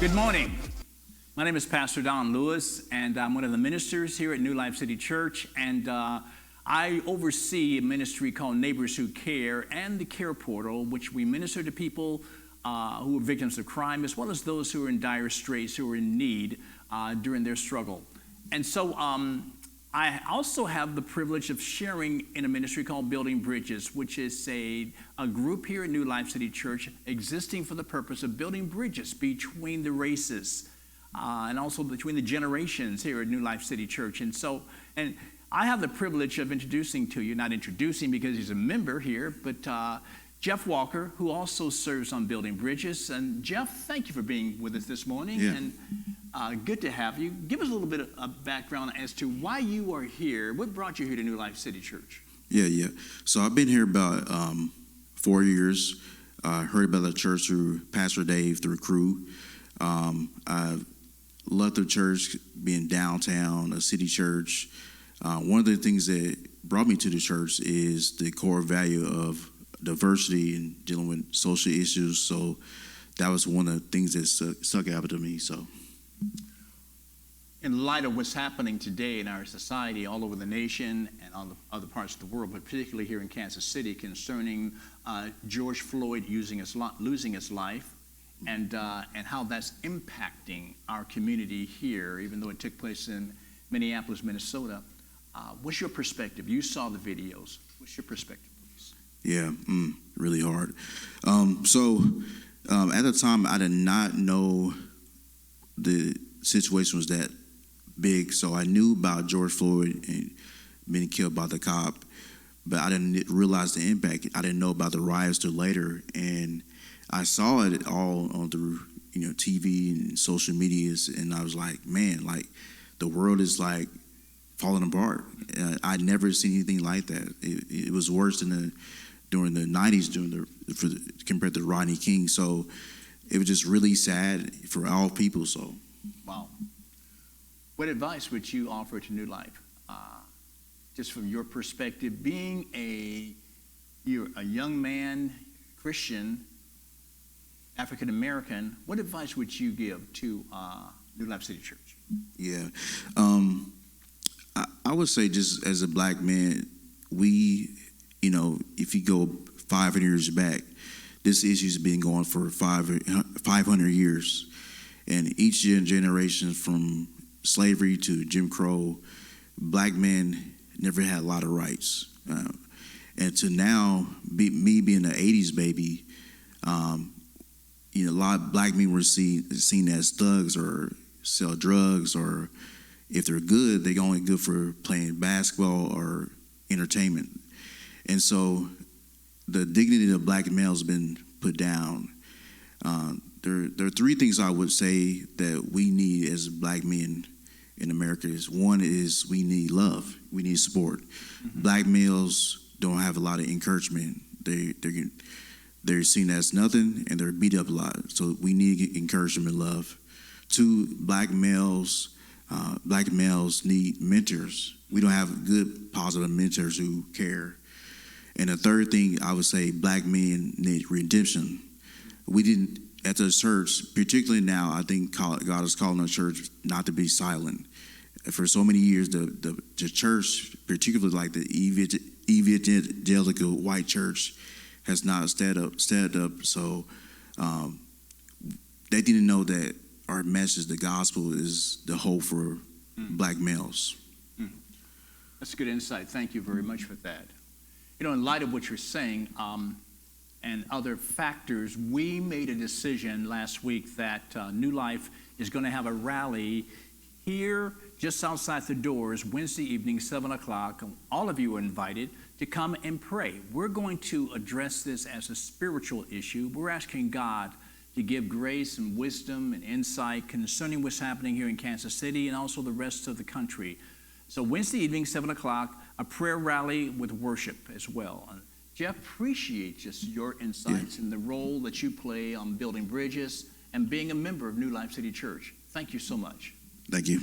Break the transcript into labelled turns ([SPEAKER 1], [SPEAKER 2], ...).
[SPEAKER 1] Good morning. My name is Pastor Don Lewis, and I'm one of the ministers here at New Life City Church, and I oversee a ministry called Neighbors Who Care and the Care Portal, which we minister to people who are victims of crime, as well as those who are in dire straits, who are in need during their struggle. And so I also have the privilege of sharing in a ministry called Building Bridges, which is a group here at New Life City Church existing for the purpose of building bridges between the races and also between the generations here at New Life City Church. And I have the privilege of introducing to you, not introducing because he's a member here, but Jeff Walker, who also serves on Building Bridges. And Jeff, thank you for being with us this morning.
[SPEAKER 2] Yeah.
[SPEAKER 1] And good to have you. Give us a little bit of background as to why you are here. What brought you here to New Life City Church?
[SPEAKER 2] Yeah. So I've been here about 4 years. I heard about the church through Pastor Dave, through Crew. I love the church being downtown, a city church. One of the things that brought me to the church is the core value of diversity and dealing with social issues. So that was one of the things that stuck out to me. So,
[SPEAKER 1] in light of what's happening today in our society, all over the nation and all the other parts of the world, but particularly here in Kansas City, concerning George Floyd losing his life, and how that's impacting our community here, even though it took place in Minneapolis, Minnesota. What's your perspective? You saw the videos. What's your perspective, please?
[SPEAKER 2] Yeah, really hard. At the time, I did not know the situation was that big. So I knew about George Floyd and being killed by the cop, but I didn't realize the impact. I didn't know about the riots till later, and I saw it all on through TV and social medias, and I was like, man, like the world is like falling apart. I'd never seen anything like that. It was worse than during the 90s, compared to Rodney King. So it was just really sad for all people. So,
[SPEAKER 1] wow. What advice would you offer to New Life, just from your perspective, being you're a young man, Christian, African American? What advice would you give to New Life City Church?
[SPEAKER 2] Yeah. I would say, just as a black man, we, if you go 500 years back, this issue's been going for 500 years. And each generation, from slavery to Jim Crow, black men never had a lot of rights. And to now, me being an 80s baby, a lot of black men were seen as thugs or sell drugs, or if they're good, they're only good for playing basketball or entertainment. And so the dignity of black males has been put down. There are three things I would say that we need as black men in America. One is we need love. We need support. Mm-hmm. Black males don't have a lot of encouragement. They're seen as nothing, and they're beat up a lot. So we need encouragement and love. Two, black males need mentors. We don't have good, positive mentors who care. And the third thing, I would say, black men need redemption. We didn't, at the church, particularly now, I think God is calling the church not to be silent. For so many years, the church, particularly like the evangelical white church, has not stepped up. So they didn't know that our message, the gospel, is the hope for black males.
[SPEAKER 1] That's a good insight. Thank you very much for that. In light of what you're saying and other factors, we made a decision last week that New Life is going to have a rally here just outside the doors Wednesday evening, 7 o'clock. All of you are invited to come and pray. We're going to address this as a spiritual issue. We're asking God to give grace and wisdom and insight concerning what's happening here in Kansas City and also the rest of the country. So Wednesday evening, 7 o'clock, a prayer rally with worship as well. Jeff, appreciate just your insights and the role that you play on building bridges and being a member of New Life City Church. Thank you so much.
[SPEAKER 2] Thank you.